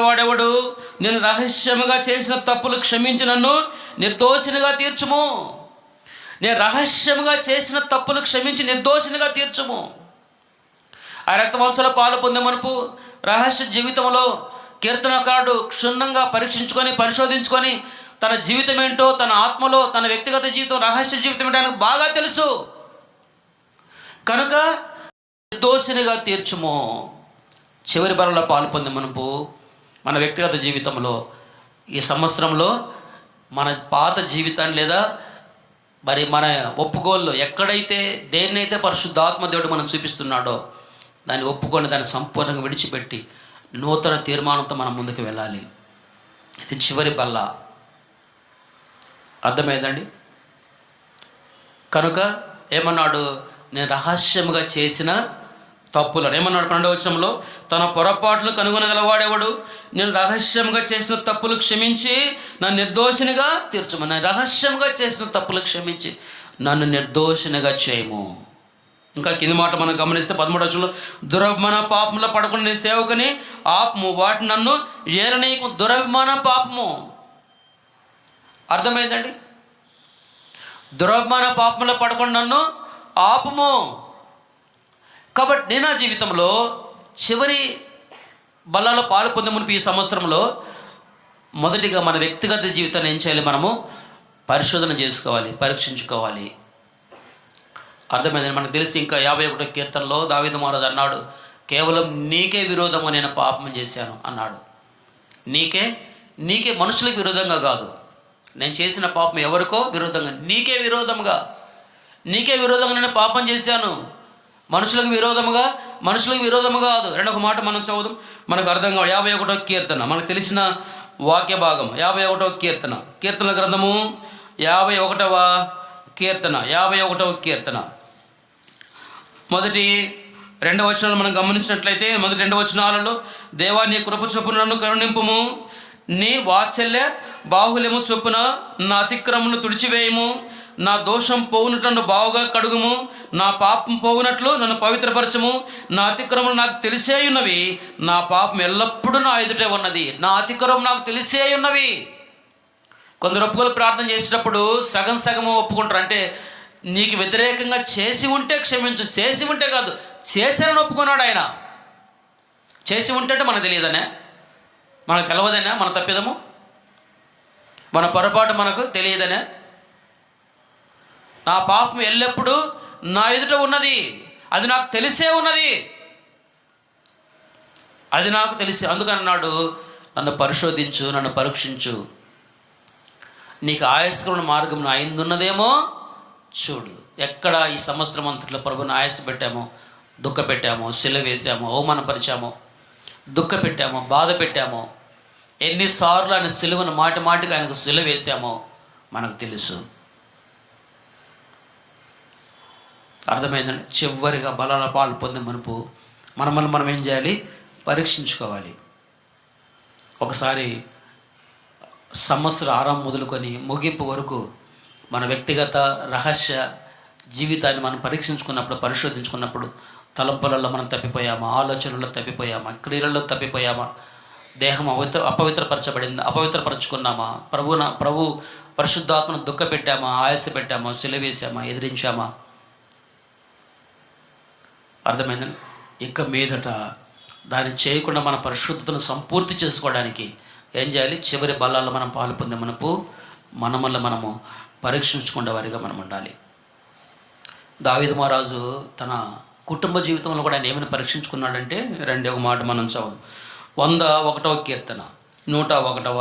వాడెవడు? నేను రహస్యముగా చేసిన తప్పులు క్షమించి నన్ను నిర్దోషినిగా తీర్చుము. నేను రహస్యముగా చేసిన తప్పులు క్షమించి నిర్దోషినిగా తీర్చుము. ఆ రక్తమాంసంలో పాలు పొందే మనపు రహస్య జీవితంలో కీర్తనకారుడు క్షుణ్ణంగా పరీక్షించుకొని పరిశోధించుకొని తన జీవితం ఏంటో, తన ఆత్మలో తన వ్యక్తిగత జీవితం, రహస్య జీవితం ఏంటో ఆయనకు బాగా తెలుసు. కనుక నిర్దోషినిగా తీర్చుము. చివరి బలలో పాలు పొందే మనపు మన వ్యక్తిగత జీవితంలో ఈ సంవత్సరంలో మన పాత జీవితాన్ని లేదా మరి మన ఒప్పుకోళ్ళు ఎక్కడైతే దేన్నైతే పరిశుద్ధాత్మ దేవుడు మనం చూపిస్తున్నాడో దాన్ని ఒప్పుకొని దాన్ని సంపూర్ణంగా విడిచిపెట్టి నూతన తీర్మానంతో మనం ముందుకు వెళ్ళాలి. ఇది చివరి బల్ల. అర్థమైందండి? కనుక ఏమన్నాడు? నేను రహస్యముగా చేసిన తప్పులను ఏమన్నాడు? 12వ వచనంలో, తన పొరపాట్లు కనుగొనగలవాడెవడు? నేను రహస్యంగా చేసిన తప్పులు క్షమించి నన్ను నిర్దోషినిగా తీర్చుము. నేను రహస్యంగా చేసిన తప్పులు క్షమించి నన్ను నిర్దోషినిగా చేయము. ఇంకా కింది మాట మనం గమనిస్తే 13వ వచనంలో, దురభిమాన పాపంలో పడకుండా నీ సేవకుని ఆపము, వాటి నన్ను ఏలనీయకు. దురభిమాన పాపము అర్థమైందండి? దురభిమాన పాపంలో పడకుండా నన్ను ఆపము. కాబట్టి నేను నా జీవితంలో చివరి బల్లలో పాలు పొందే మునిపి ఈ సంవత్సరంలో మొదటిగా మన వ్యక్తిగత జీవితాన్ని ఏం చేయాలి? మనము పరిశోధన చేసుకోవాలి, పరీక్షించుకోవాలి. అర్థమైందని మనకు తెలిసి ఇంకా 51వ కీర్తనలో దావీదు మహారాజు అన్నాడు, కేవలం నీకే విరోధంగా నేను పాపం చేశాను అన్నాడు. నీకే మనుషులకు విరోధంగా కాదు, నేను చేసిన పాపం ఎవరికో విరోధంగా, నీకే విరోధంగా నేను పాపం చేశాను. మనుషులకు విరోధముగా కాదు. రెండొక మాట మనం చదువుదాం, మనకు అర్థం కాదు. 51వ కీర్తన మనకు తెలిసిన వాక్య భాగం. 51వ కీర్తన గ్రంథము 51వ కీర్తన మొదటి 2 వచనాలు మనం గమనించినట్లయితే, మొదటి 2 వచనాలలో, దేవా నీ కృప చొప్పున నన్ను కరుణింపుము, నీ వాత్సల్య బాహుల్యము చొప్పున నా అతిక్రమను తుడిచివేయము, నా దోషం పోవునట్లు నన్ను బావుగా కడుగుము, నా పాపం పోవునట్లు నన్ను పవిత్రపరచము. నా అతిక్రమం నాకు తెలిసే ఉన్నవి, నా పాపం ఎల్లప్పుడూ నా ఎదుటే ఉన్నది. నా అతిక్రమం నాకు తెలిసే ఉన్నవి. కొందరు ఒప్పుకోలు ప్రార్థన చేసేటప్పుడు సగం ఒప్పుకుంటారు. అంటే నీకు వ్యతిరేకంగా చేసి ఉంటే క్షమించు, చేసి ఉంటే కాదు, చేశానని ఒప్పుకున్నాడు ఆయన. చేసి ఉంటే మనకు తెలియదనే, మనకు తెలవదనే మన తప్పిదము, మన పొరపాటు మనకు తెలియదనే. నా పాపం ఎల్లప్పుడూ నా ఎదుట ఉన్నది, అది నాకు తెలిసే ఉన్నది, అది నాకు తెలిసి. అందుకన్నాడు, నన్ను పరిశోధించు, నన్ను పరీక్షించు, నీకు ఆయాస్కరమైన మార్గం అయిందున్నదేమో చూడు. ఎక్కడ ఈ సంవత్సరం అంతట్లో ప్రభుని ఆయాస పెట్టామో, దుఃఖ పెట్టామో, సిలువ వేసామో, అవమానపరిచామో, దుఃఖ పెట్టామో, బాధ పెట్టామో, ఎన్నిసార్లు ఆయన సిలువను మాటికి ఆయనకు సిలువ వేసామో మనకు తెలుసు. అర్థమైందండి? చివరిగా బలాల పాలు పొందే మనపు మనం ఏం చేయాలి? పరీక్షించుకోవాలి. ఒకసారి సంవత్సరం ఆరంభం మొదలుకొని ముగింపు వరకు మన వ్యక్తిగత రహస్య జీవితాన్ని మనం పరీక్షించుకున్నప్పుడు, పరిశోధించుకున్నప్పుడు, తలంపులలో మనం తప్పిపోయామా, ఆలోచనల్లో తప్పిపోయామా, క్రియలలో తప్పిపోయామా, దేహం అపవిత్రపరచుకున్నామా, ప్రభు పరిశుద్ధాత్మను దుఃఖ పెట్టామా, ఆయాస పెట్టామా, సిలువేసామా, ఎదిరించామా? అర్థమైందని? ఇక మీదట దాన్ని చేయకుండా మన పరిశుద్ధతను సంపూర్తి చేసుకోవడానికి ఏం చేయాలి? చివరి బలాల్లో మనం పాలు పొందే మనము పరీక్షించుకునే వారిగా మనం ఉండాలి. దావీదు మహారాజు తన కుటుంబ జీవితంలో కూడా ఆయన ఏమైనా పరీక్షించుకున్నాడంటే, ఒక మాట మనం చదువు. 101వ కీర్తన 101వ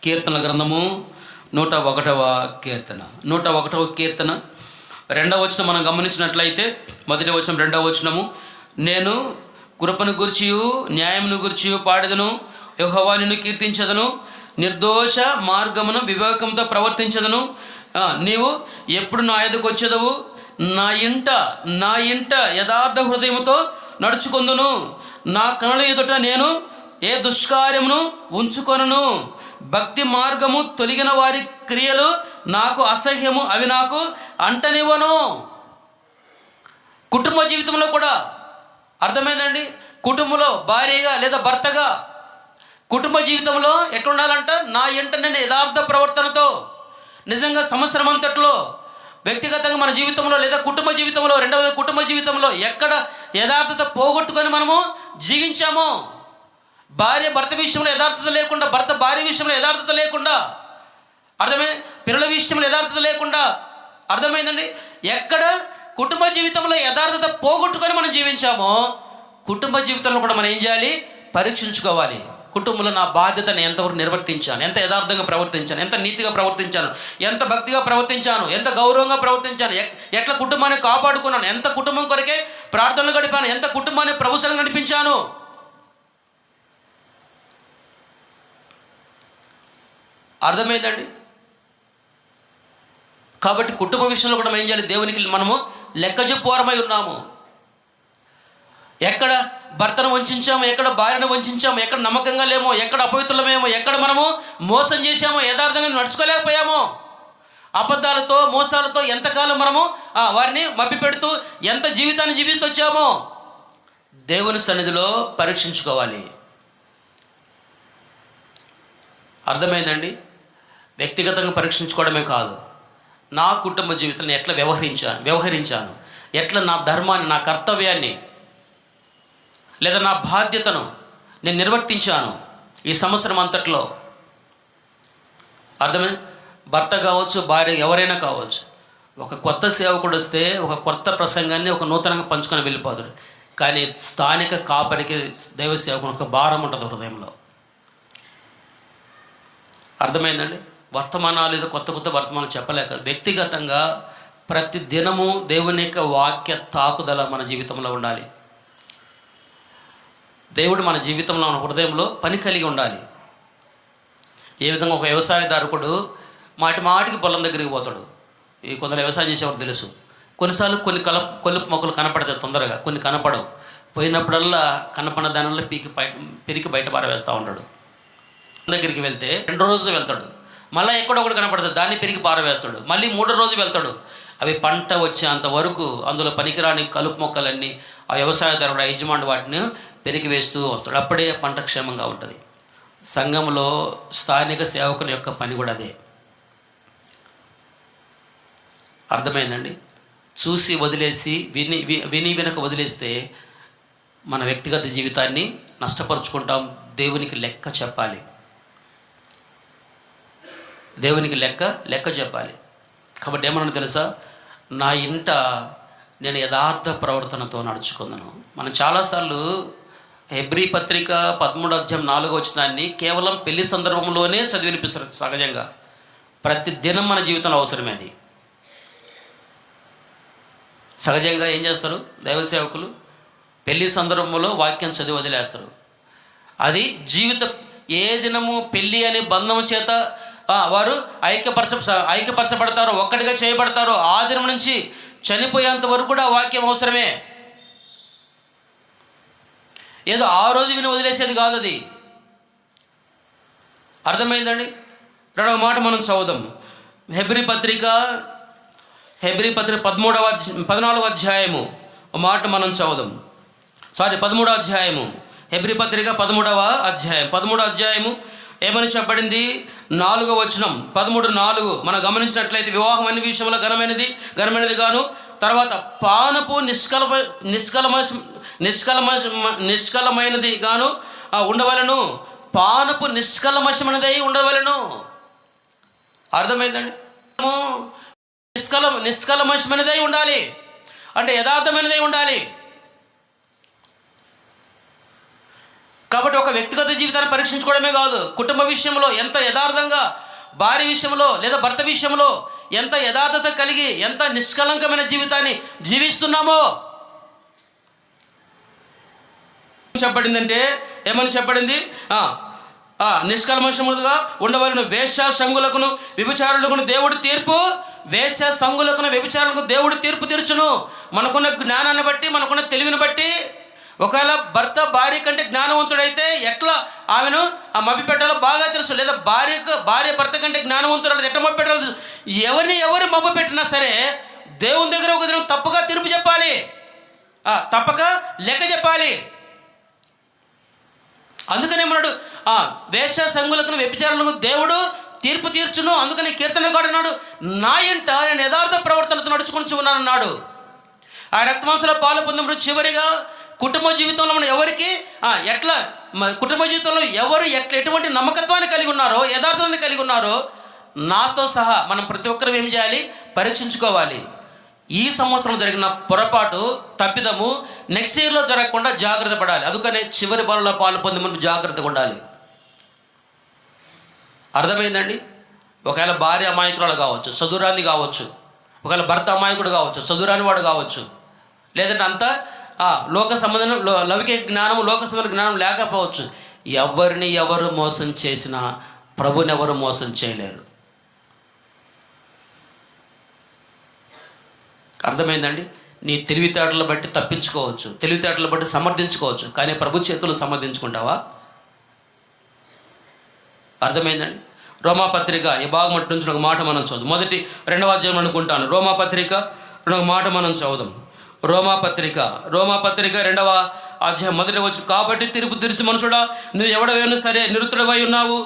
కీర్తన గ్రంథము 101వ కీర్తన 2వ వచనం మనం గమనించినట్లయితే, మొదటి వచనం 2వ వచనము, నేను కృపను గుర్చియు న్యాయమును గుర్చియు పాడెదను, యెహోవా నిన్ను కీర్తించదను, నిర్దోష మార్గమును వివేకంతో ప్రవర్తించదను. నీవు ఎప్పుడు నా ఎదుకు వచ్చేదవు, నా ఇంట యథార్థ హృదయముతో నడుచుకొందును, నా కనుల ఎదుట నేను ఏ దుష్కార్యమును ఉంచుకొనను, భక్తి మార్గము తొలగిన వారి క్రియలు నాకు అసహ్యము, అవి నాకు అంటనివ్వను. కుటుంబ జీవితంలో కూడా అర్థమైందండి? కుటుంబంలో భార్యగా లేదా భర్తగా కుటుంబ జీవితంలో ఎట్లుండాలంట, నా ఎంట నేను యథార్థ ప్రవర్తనతో. నిజంగా సంవత్సరం అంతట్లో వ్యక్తిగతంగా మన జీవితంలో లేదా కుటుంబ జీవితంలో, రెండవది కుటుంబ జీవితంలో ఎక్కడ యథార్థత పోగొట్టుకొని మనము జీవించామో, భార్య భర్త విషయంలో యథార్థత లేకుండా, భర్త భార్య విషయంలో యథార్థత లేకుండా, అర్థమైంది, పిల్లల విషయంలో యథార్థత లేకుండా, అర్థమైందండి. ఎక్కడ కుటుంబ జీవితంలో యథార్థత పోగొట్టుకొని మనం జీవించామో, కుటుంబ జీవితంలో కూడా మనం ఏం చేయాలి, పరీక్షించుకోవాలి. కుటుంబంలో నా బాధ్యతను ఎంతవరకు నిర్వర్తించాను, ఎంత యథార్థంగా ప్రవర్తించాను, ఎంత నీతిగా ప్రవర్తించాను, ఎంత భక్తిగా ప్రవర్తించాను, ఎంత గౌరవంగా ప్రవర్తించాను, ఎట్లా కుటుంబాన్ని కాపాడుకున్నాను, ఎంత కుటుంబం కొరకే ప్రార్థనలు గడిపాను, ఎంత కుటుంబాన్ని ప్రభుత్వం నడిపించాను. అర్థమైందండి. కాబట్టి కుటుంబ విషయంలో కూడా మనం ఏం చేయాలి, దేవునికి మనము లెక్క చెప్పువారమై ఉన్నాము. ఎక్కడ భర్తను వంచామో, ఎక్కడ భార్యను వంచామో, ఎక్కడ నమ్మకంగా లేమో, ఎక్కడ అపవిత్రులమేమో, ఎక్కడ మనము మోసం చేశామో, యథార్థంగా నడుచుకోలేకపోయామో, అబద్ధాలతో మోసాలతో ఎంతకాలం మనము వారిని మభ్యపెడుతూ ఎంత జీవితాన్ని జీవిస్తూ వచ్చామో దేవుని సన్నిధిలో పరీక్షించుకోవాలి. అర్థమైందండి. వ్యక్తిగతంగా పరీక్షించుకోవడమే కాదు, నా కుటుంబ జీవితంలో ఎట్లా వ్యవహరించాను, ఎట్లా నా ధర్మాన్ని, నా కర్తవ్యాన్ని లేదా నా బాధ్యతను నేను నిర్వర్తించాను ఈ సంవత్సరం అంతట్లో. అర్థమైంది. భర్త కావచ్చు, భార్య ఎవరైనా కావచ్చు, ఒక కొత్త సేవకుడు వస్తే ఒక కొత్త ప్రసంగాన్ని ఒక నూతనంగా పంచుకొని వెళ్ళిపోతాడు. కానీ స్థానిక కాపరికి దైవ సేవకుని ఒక భారం ఉంటుంది హృదయంలో. అర్థమైందండి. వర్తమానాలు ఏదో కొత్త కొత్త వర్తమానాలు చెప్పలేక, వ్యక్తిగతంగా ప్రతి దినము దేవుని యొక్క వాక్య తాకుదల మన జీవితంలో ఉండాలి. దేవుడు మన జీవితంలో, మన హృదయంలో పని కలిగి ఉండాలి. ఏ విధంగా ఒక వ్యవసాయదారుకుడు మాటికి పొలం దగ్గరికి పోతాడు. ఈ కొందరు వ్యవసాయం చేసేవారు తెలుసు. కొన్నిసార్లు కొలుపు మొక్కలు కనపడతాయి తొందరగా, కొన్ని కనపడవు. పోయినప్పుడల్లా కనపడిన దానివల్ల పెరికి బయట పారవేస్తూ ఉంటాడు. దగ్గరికి వెళ్తే 2 రోజులు వెళ్తాడు, మళ్ళీ ఎక్కడో ఒకటి కనపడుతుంది, దాన్ని పెరిగి పారవేస్తాడు. మళ్ళీ 3వ రోజు వెళ్తాడు. అవి పంట వచ్చేంత వరకు అందులో పనికిరాని కలుపు మొక్కలన్నీ ఆ వ్యవసాయదారుడు, యజమానుడు వాటిని పెరిగి వేస్తూ వస్తాడు. అప్పుడే పంట క్షేమంగా ఉంటుంది. సంఘంలో స్థానిక సేవకుని యొక్క పని కూడా అదే. అర్థమైందండి. చూసి వదిలేసి విని వెనక వదిలేస్తే మన వ్యక్తిగత జీవితాన్ని నష్టపరుచుకుంటాం. దేవునికి లెక్క చెప్పాలి. దేవునికి లెక్క చెప్పాలి. కాబట్టి ఏమన్నా తెలుసా, నా ఇంట నేను యథార్థ ప్రవర్తనతో నడుచుకుందాను. మనం చాలాసార్లు హెబ్రీ పత్రిక 13వ అధ్యాయం 4వ వచనాన్ని కేవలం పెళ్లి సందర్భంలోనే చదివి వినిపిస్తారు. సహజంగా ప్రతి దినం మన జీవితంలో అవసరమే అది. సహజంగా ఏం చేస్తారు దైవ సేవకులు, పెళ్లి సందర్భంలో వాక్యం చదివి వదిలేస్తారు. అది ఏ దినము పెళ్ళి అనే బంధం చేత వారు ఐక్యపరచబడతారో, ఒక్కటిగా చేయబడతారో, ఆ దినం నుంచి చనిపోయేంత వరకు కూడా వాక్యం అవసరమే. ఏదో ఆ రోజు విని వదిలేసేది కాదు అది. అర్థమైందండి. రెండవ మాట మనం చదువుదాం. హెబ్రీ పత్రిక 14వ అధ్యాయము మాట మనం చదువుదాం. 13వ అధ్యాయము, హెబ్రీ పత్రిక 13వ అధ్యాయము ఏమని చెప్పబడింది? 4వ వచనం, 13:4 మనం గమనించినట్లయితే, వివాహం అన్ని విషయంలో ఘనమైనది గాను, తర్వాత పానపు నిష్కలమైనది గాను ఉండవలను, పానపు నిష్కలమశమైనదై ఉండవలను. అర్థమైందండి. నిష్కలమశమైనదై ఉండాలి అంటే యథార్థమైనదై ఉండాలి. కాబట్టి ఒక వ్యక్తిగత జీవితాన్ని పరీక్షించుకోవడమే కాదు, కుటుంబ విషయంలో ఎంత యథార్థంగా, భార్య విషయంలో లేదా భర్త విషయంలో ఎంత యథార్థత కలిగి, ఎంత నిష్కలంకమైన జీవితాన్ని జీవిస్తున్నామో చెప్పబడిందంటే, ఏమని చెప్పబడింది? నిష్కల్మషముగా ఉండవలను, వేశ్య సంగులకును వ్యభిచారులకును దేవుడు తీర్పు, వేశ్య సంగులకును వ్యభిచారులకు దేవుడు తీర్పు తీర్చును. మనకున్న జ్ఞానాన్ని బట్టి, మనకున్న తెలివిని బట్టి, ఒకవేళ భర్త భార్య కంటే జ్ఞానవంతుడైతే ఎట్లా ఆమెను మభ్య పెట్టాలో బాగా తెలుసు. లేదా భార్య భర్త కంటే జ్ఞానవంతుడు ఎట్లా మభ్య పెట్టాలో తెలుసు. ఎవరు మభ్య పెట్టినా సరే దేవుని దగ్గర ఒక దినం తప్పక తీర్పు చెప్పాలి, తప్పక లెక్క చెప్పాలి. అందుకనే మనడు వేశ్య సంగులకు వ్యభిచారులకు దేవుడు తీర్పు తీర్చును. అందుకని కీర్తనగాడు అన్నాడు, నా ఇంట నేను యథార్థ ప్రవర్తనతో నడుచుకొని ఉన్నానన్నాడు. ఆ రక్తమాంసాల పాలు పొందినప్పుడు చివరిగా కుటుంబ జీవితంలో మనం ఎవరికి ఎట్లా కుటుంబ జీవితంలో ఎవరు ఎటువంటి నమ్మకత్వాన్ని కలిగి ఉన్నారో, యథార్థాన్ని కలిగి ఉన్నారో నాతో సహా మనం ప్రతి ఒక్కరు ఏం చేయాలి, పరీక్షించుకోవాలి. ఈ సంవత్సరం జరిగిన పొరపాటు తప్పిదము నెక్స్ట్ ఇయర్లో జరగకుండా జాగ్రత్త పడాలి. అందుకనే చివరి బలలో పాలు పొంది మనం జాగ్రత్తగా ఉండాలి. అర్థమైందండి? ఒకవేళ భార్య అమాయకురాలు కావచ్చు, చదువురాని కావచ్చు, ఒకవేళ భర్త అమాయకుడు కావచ్చు, చదువురాని వాడు కావచ్చు, లేదంటే అంతా లోక సంబంధం లౌకిక జ్ఞానం, లోక సంబంధ జ్ఞానం లేకపోవచ్చు. ఎవరిని ఎవరు మోసం చేసినా ప్రభుని ఎవరు మోసం చేయలేరు. అర్థమైందండి? నీ తెలివితేటలు బట్టి తప్పించుకోవచ్చు, తెలివితేటలు బట్టి సమర్థించుకోవచ్చు, కానీ ప్రభు చేతులు సమర్థించుకుంటావా? అర్థమైందండి? రోమాపత్రిక ఈ భాగం నుంచి ఒక మాట మనం చదువు. 2వ అధ్యాయం అనుకుంటాను. రోమాపత్రిక ఒక మాట మనం చదువుదాం. రోమాపత్రిక 2వ అధ్యాయం 1వ వచనం. కాబట్టి తీర్పు తీర్చి మనుషుడా, నువ్వు ఎవడవైనా సరే నిరుతుడవై ఉన్నావు.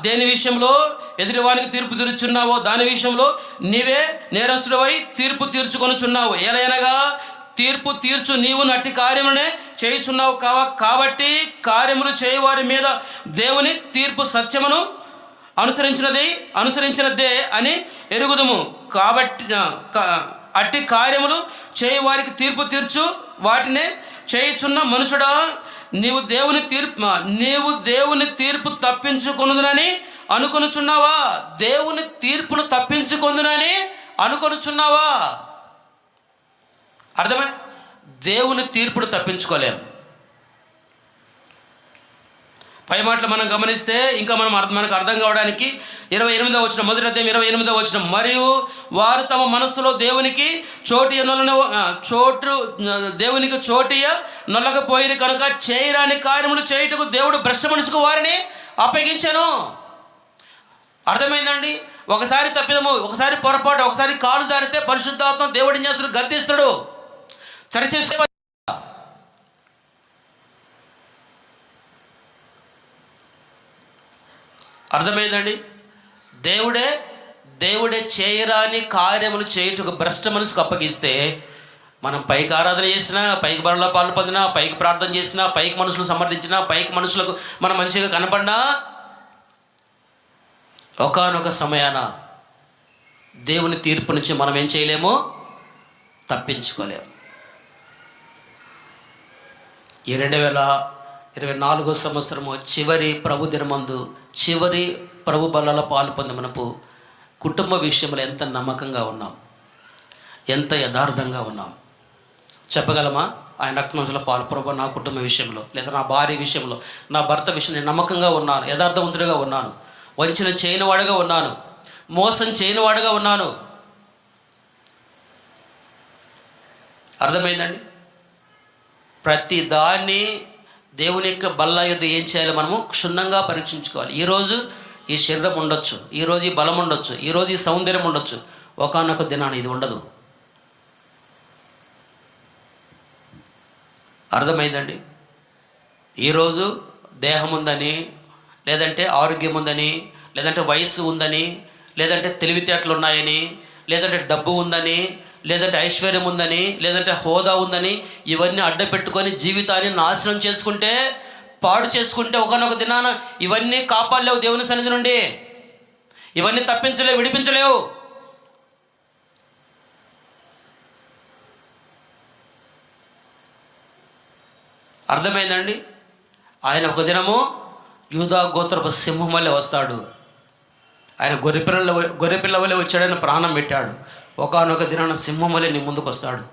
దేని విషయంలో ఎదుటివానికి తీర్పు తీర్చున్నావో దాని విషయంలో నీవే నేరస్తుడవై తీర్పు తీర్చుకొనుచున్నావు. ఎలయనగా తీర్పు తీర్చు నీవు నట్టి కార్యమునే చేయుచున్నావు కాబట్టి కార్యములు చేయవారి మీద దేవుని తీర్పు సత్యమును అనుసరించినదే అని ఎరుగుదుము. కాబట్టి అట్టి కార్యములు చేయవారికి తీర్పు తీర్చు వాటినే చేయుచున్న మనుషుడా, నీవు దేవుని తీర్పు తప్పించుకొనుదునని అనుకొనుచున్నావా? దేవుని తీర్పును తప్పించుకొందునని అనుకొనుచున్నావా? అర్థమై? దేవుని తీర్పును తప్పించుకోలేం. పై మాటలు మనం గమనిస్తే ఇంకా మనకు అర్థం కావడానికి 28వ వచనం, 1వ అధ్యాయం 28వ వచనం. మరియు వారు తమ మనస్సులో దేవునికి చోటియ నొల్లకపోయిరు కనుక చేయరాని కార్యములు చేయుటకు దేవుడు భ్రష్ట మనసుకు వారిని అప్పగించెను. అర్థమైందండి? ఒకసారి తప్పిదము, ఒకసారి పొరపాటు, ఒకసారి కాలు జారితే పరిశుద్ధాత్మ దేవుడు ఏం చేస్తాడు, గద్దిస్తాడు, సరిచేసే. అర్థమైందండి? దేవుడే చేయరాని కార్యములు చేయుటకు భ్రష్ట మనసుకు అప్పగిస్తే మనం పైకి ఆరాధన చేసినా, పైకి బలలో పాలు పొందినా, పైకి ప్రార్థన చేసినా, పైకి మనుషులు సమర్థించినా, పైకి మనుషులకు మనం మంచిగా కనపడినా ఒకానొక సమయాన దేవుని తీర్పు నుంచి మనం ఏం చేయలేము, తప్పించుకోలేము. ఈ 2024 సంవత్సరము చివరి ప్రభు దినమందు చివరి ప్రభు బలలో పాలు పొంది మనకు కుటుంబ విషయంలో ఎంత నమ్మకంగా ఉన్నాం, ఎంత యథార్థంగా ఉన్నాం చెప్పగలమా? ఆయన రక్తమంలో పాలు, ప్రభు నా కుటుంబ విషయంలో, లేదా నా భార్య విషయంలో, నా భర్త విషయంలో నేను నమ్మకంగా ఉన్నాను, యథార్థవంతుడిగా ఉన్నాను, వంచన చేయనివాడుగా ఉన్నాను, మోసం చేయనివాడుగా ఉన్నాను. అర్థమైందండి? ప్రతి దాన్ని దేవుని యొక్క బల్ల యొద్ద ఏం చేయాలి, మనము క్షుణ్ణంగా పరీక్షించుకోవాలి. ఈరోజు ఈ శరీరం ఉండొచ్చు, ఈరోజు ఈ బలం ఉండొచ్చు, ఈరోజు ఈ సౌందర్యం ఉండొచ్చు, ఒకానొక దినాన ఇది ఉండదు. అర్థమైందండి? ఈరోజు దేహం ఉందని, లేదంటే ఆరోగ్యం ఉందని, లేదంటే వయస్సు ఉందని, లేదంటే తెలివితేటలు ఉన్నాయని, లేదంటే డబ్బు ఉందని, లేదంటే ఐశ్వర్యం ఉందని, లేదంటే హోదా ఉందని ఇవన్నీ అడ్డపెట్టుకొని జీవితాన్ని నాశనం చేసుకుంటే, పాడు చేసుకుంటే ఒకనొక దినాన ఇవన్నీ కాపాడలేవు. దేవుని సన్నిధి నుండి ఇవన్నీ తప్పించలేవు, విడిపించలేవు. అర్థమైందండి? ఆయన ఒక దినము యూదా గోత్రపు సింహం వల్లే వస్తాడు. ఆయన గొర్రెపిల్ల వల్లే వచ్చాడని ప్రాణం పెట్టాడు. ఒకానొక దినాన సింహం వల్లే నీ ముందుకు వస్తాడు.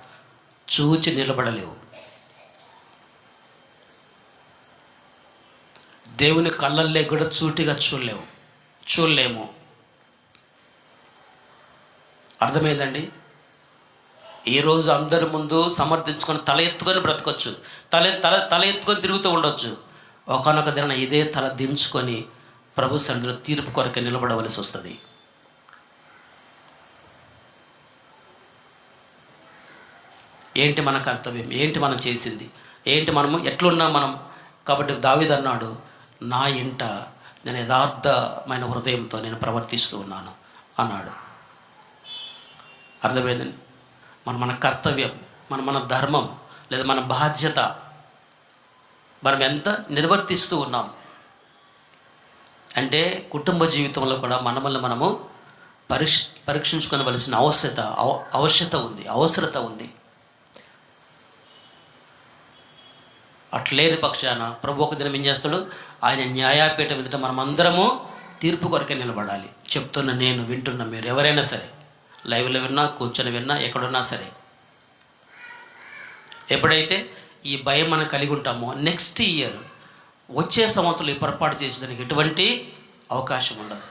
చూచి నిలబడలేవు. దేవుని కళ్ళల్లో కూడా సూటిగా చూడలేము. అర్థమైందండి? ఈరోజు అందరి ముందు సమర్థించుకొని తల ఎత్తుకొని బ్రతకొచ్చు, తల ఎత్తుకొని తిరుగుతూ ఉండొచ్చు. ఒకనొక దిన ఇదే తల దించుకొని ప్రభు సన్నిధిలో తీర్పు కొరకు నిలబడవలసి వస్తుంది. ఏంటి మన కర్తవ్యం, ఏంటి మనం చేసింది, ఏంటి మనము ఎట్లున్నాం మనం? కాబట్టి దావీదు అన్నాడు, నా ఇంట నేను యథార్థమైన హృదయంతో నేను ప్రవర్తిస్తూ ఉన్నాను అన్నాడు. అర్థమైందండి? మన కర్తవ్యం, మన ధర్మం లేదా మన బాధ్యత మనం ఎంత నిర్వర్తిస్తూ ఉన్నాం అంటే కుటుంబ జీవితంలో కూడా మనము పరీక్షించుకోవలసిన అవసరత ఉంది. అట్లేని పక్షాన ప్రభు ఒక దినం ఏం చేస్తాడు? ఆయన న్యాయపీఠం ఎదుట మనమందరము తీర్పు కొరకే నిలబడాలి. చెప్తున్న నేను, వింటున్న మీరు, ఎవరైనా సరే, లైవ్లో విన్నా, కూర్చొని విన్నా, ఎక్కడున్నా సరే, ఎప్పుడైతే ఈ భయం మనం కలిగి ఉంటామో నెక్స్ట్ ఇయర్, వచ్చే సంవత్సరం ఈ పొరపాటు చేసేదానికి ఎటువంటి అవకాశం ఉండదు.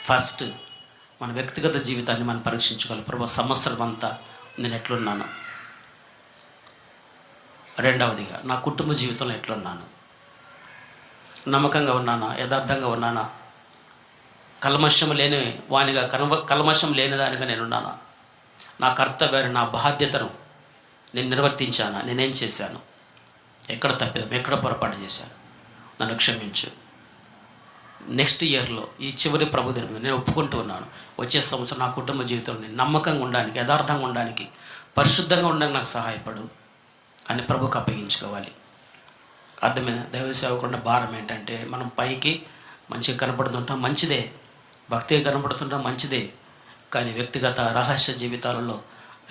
ఫస్ట్ మన వ్యక్తిగత జీవితాన్ని మనం పరీక్షించుకోవాలి. ప్రభు సంవత్సరం అంతా నేను ఎట్లున్నాను? రెండవదిగా నా కుటుంబ జీవితంలో ఎట్లున్నాను? నమ్మకంగా ఉన్నానా? యథార్థంగా ఉన్నానా? కల్మషం లేని వానిగా, కల్మషం లేని దానిగా నేనున్నానా? నా కర్తవ్యాన్ని, నా బాధ్యతను నేను నిర్వర్తించానా? నేనేం చేశాను? ఎక్కడ తప్పిదాం, ఎక్కడ పొరపాటు చేశాను? నన్ను క్షమించు. నెక్స్ట్ ఇయర్లో ఈ చివరి ప్రభు దినం నేను ఒప్పుకుంటూ ఉన్నాను, వచ్చే సంవత్సరం నా కుటుంబ జీవితంలో నేను నమ్మకంగా ఉండడానికి, యథార్థంగా ఉండడానికి, పరిశుద్ధంగా ఉండడానికి నాకు సహాయపడు అని ప్రభుకు అప్పగించుకోవాలి. అర్థమైన దైవ సేవకున్న భారం ఏంటంటే, మనం పైకి మంచిగా కనపడుతుంటాం, మంచిదే, భక్తిగా కనపడుతుంటాం, మంచిదే, కానీ వ్యక్తిగత రహస్య జీవితాలలో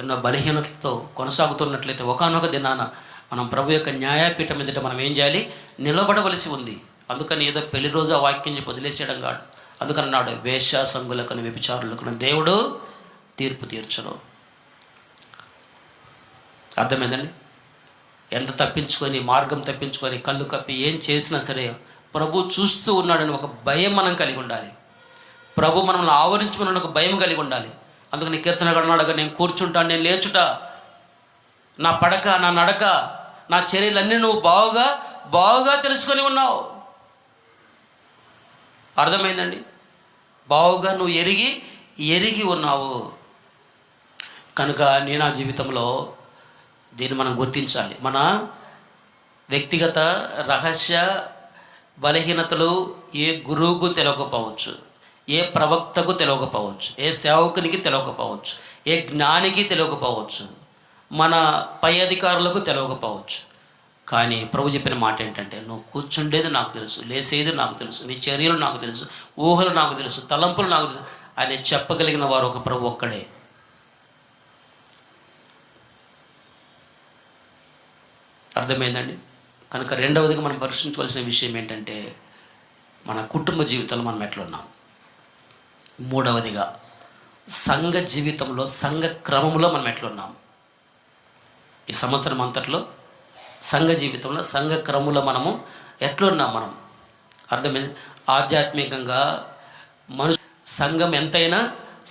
ఎన్నో బలహీనతలతో కొనసాగుతున్నట్లయితే ఒకానొక దినాన మనం ప్రభు యొక్క న్యాయపీఠం ఎదుట మనం ఏం చేయాలి? నిలబడవలసి ఉంది. అందుకని ఏదో పెళ్లి రోజు ఆ వాక్యం చెప్పి వదిలేసేయడం కాదు. అందుకని అన్నాడు, వేశ్య సంగులకు, వ్యభిచారులకు దేవుడు తీర్పు తీర్చను. అర్థమైందండి? ఎంత తప్పించుకొని, మార్గం తప్పించుకొని, కళ్ళు కప్పి ఏం చేసినా సరే ప్రభు చూస్తూ ఉన్నాడని ఒక భయం మనం కలిగి ఉండాలి. ప్రభు మనల్ని ఆవరించుకున్న ఒక భయం కలిగి ఉండాలి. అందుకని కీర్తనగాడు అన్నాడుగా, నేను కూర్చుంటాను, నేను లేచుట, నా పడక, నా నడక, నా చర్యలన్నీ నువ్వు బాగా తెలుసుకొని ఉన్నావు. అర్థమైందండి? బావుగా నువ్వు ఎరిగి ఉన్నావు. కనుక నేను నా జీవితంలో దీన్ని మనం గుర్తించాలి. మన వ్యక్తిగత రహస్య బలహీనతలు ఏ గురువుకు తెలియకపోవచ్చు, ఏ ప్రవక్తకు తెలియకపోవచ్చు, ఏ సేవకునికి తెలియకపోవచ్చు, ఏ జ్ఞానికి తెలియకపోవచ్చు, మన పై అధికారులకు తెలియకపోవచ్చు. కానీ ప్రభు చెప్పిన మాట ఏంటంటే, నువ్వు కూర్చుండేది నాకు తెలుసు, లేసేది నాకు తెలుసు, నీ చర్యలు నాకు తెలుసు, ఊహలు నాకు తెలుసు, తలంపులు నాకు తెలుసు అని చెప్పగలిగిన వారు ఒక ప్రభు ఒక్కడే. అర్థమైందండి? కనుక రెండవదిగా మనం పరీక్షించుకోవాల్సిన విషయం ఏంటంటే, మన కుటుంబ జీవితంలో మనం ఎట్లున్నాం. మూడవదిగా సంఘ జీవితంలో, సంఘ క్రమంలో మనం ఎట్లున్నాం. ఈ సంవత్సరం అంతట్లో సంఘ జీవితంలో, సంఘ క్రమంలో మనము ఎట్లున్నాం. మనం అర్థమైంది? ఆధ్యాత్మికంగా సంఘం ఎంతైనా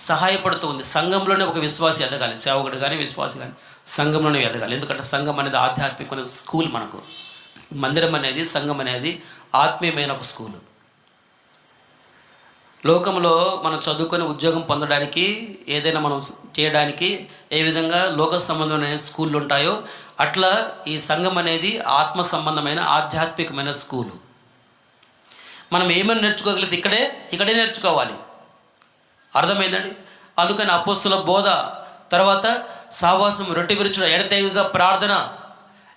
సహాయపడుతూ ఉంది. సంఘంలోనే ఒక విశ్వాసి ఎదగాలి, సేవకుడు కానీ విశ్వాసి కానీ సంఘంలోనే ఎదగాలి. ఎందుకంటే సంఘం అనేది ఆధ్యాత్మిక స్కూల్. మనకు మందిరం అనేది, సంఘం అనేది ఆత్మీయమైన ఒక స్కూలు. లోకంలో మనం చదువుకొని ఉద్యోగం పొందడానికి, ఏదైనా మనం చేయడానికి ఏ విధంగా లోక సంబంధమైన స్కూళ్ళు ఉంటాయో అట్లా ఈ సంఘం అనేది ఆత్మ సంబంధమైన ఆధ్యాత్మికమైన స్కూలు. మనం ఏమని నేర్చుకోగలిగితే ఇక్కడే నేర్చుకోవాలి. అర్థమైందండి? అందుకని అపోస్తుల బోధ, తర్వాత సావాసం, రొట్టె విరుచుట, ఎడతెగక ప్రార్థన,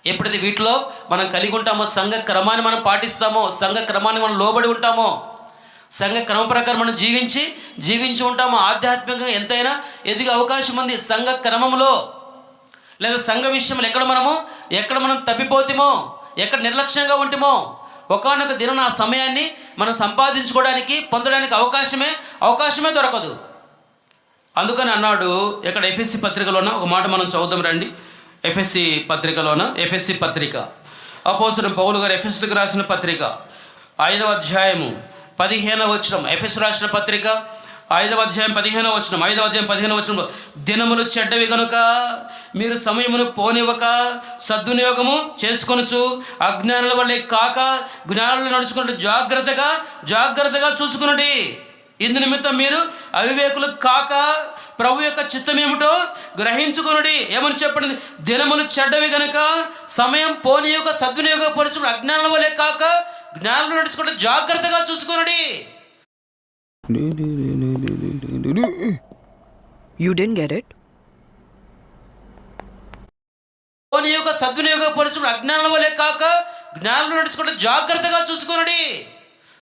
ఎప్పుడైతే వీటిలో మనం కలిగి ఉంటామో, సంఘ క్రమాన్ని మనం పాటిస్తామో, సంఘ క్రమాన్ని మనం లోబడి ఉంటామో, సంఘ క్రమ ప్రకారం మనం జీవించి ఉంటామో, ఆధ్యాత్మికంగా ఎంతైనా ఎదిగే అవకాశం ఉంది. సంఘ క్రమంలో లేదా సంఘ విషయంలో ఎక్కడ మనం తప్పిపోతామో, ఎక్కడ నిర్లక్ష్యంగా ఉంటామో, ఒకానొక దినం ఆ సమయాన్ని మనం సంపాదించుకోవడానికి, పొందడానికి అవకాశమే దొరకదు. అందుకని అన్నాడు ఇక్కడ ఎఫ్ఎస్సి పత్రికలోన ఒక మాట మనం చదువుదాం రండి. ఎఫ్ఎస్సి పత్రిక అపోస్తలుడైన పౌలు గారు ఎఫెసులకు రాసిన పత్రిక 5వ అధ్యాయము 15వ వచనం. ఎఫెసు రాసిన పత్రిక 5వ అధ్యాయం 15వ వచనంలో, దినములు చెడ్డవి కనుక మీరు సమయమును పోనివ్వక సద్వినియోగము చేసుకొనుచు అజ్ఞానుల వల్లే కాక జ్ఞానులు నడుచుకున్నట్టు జాగ్రత్తగా చూసుకునండి. ఇందు నిమిత్తం మీరు అవివేకులు కాక ప్రభు యొక్క చిత్తం ఏమిటో గ్రహించుకొనుడి. ఏమని చెప్పండి? దినములు చెడ్డవి గనుక సమయం పోనీయుగ సద్వినియోగపరచు అజ్ఞానం వలె కాక జ్ఞానం నడుచుకుంటే జాగ్రత్తగా చూసుకొనుడి. You didn't get it? పోనీయుగ సద్వినియోగపరచు అజ్ఞానం వలె కాక జ్ఞానం నడుచుకుంటే జాగ్రత్తగా చూసుకొనుడి.